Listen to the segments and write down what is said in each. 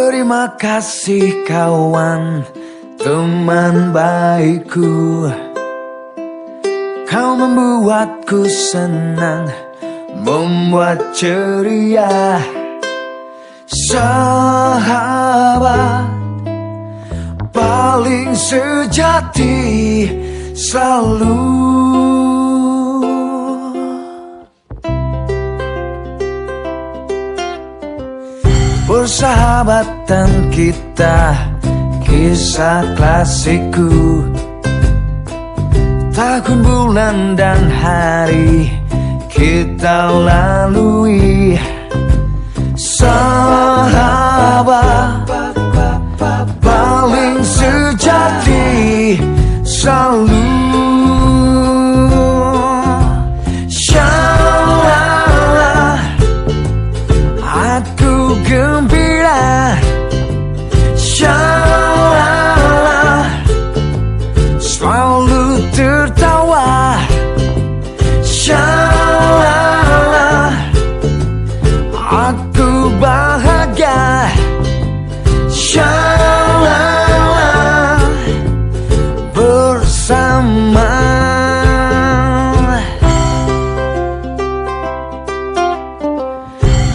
Terima kasih kawan, teman baikku. Kau membuatku senang, membuat ceria. Sahabat paling sejati selalu. Persahabatan kita kisah klasikku. Tahun, bulan, dan hari kita lalui. Sahabat paling sejati selalu. Shalala, aku gembira. Shalala, selalu tertawa. Shalala, aku bahagia. Shalala, bersama.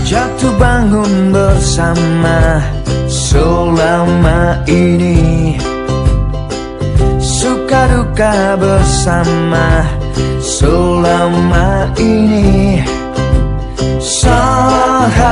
Jatuh bangun bersama selama ini. Suka duka bersama selama ini. Sahabat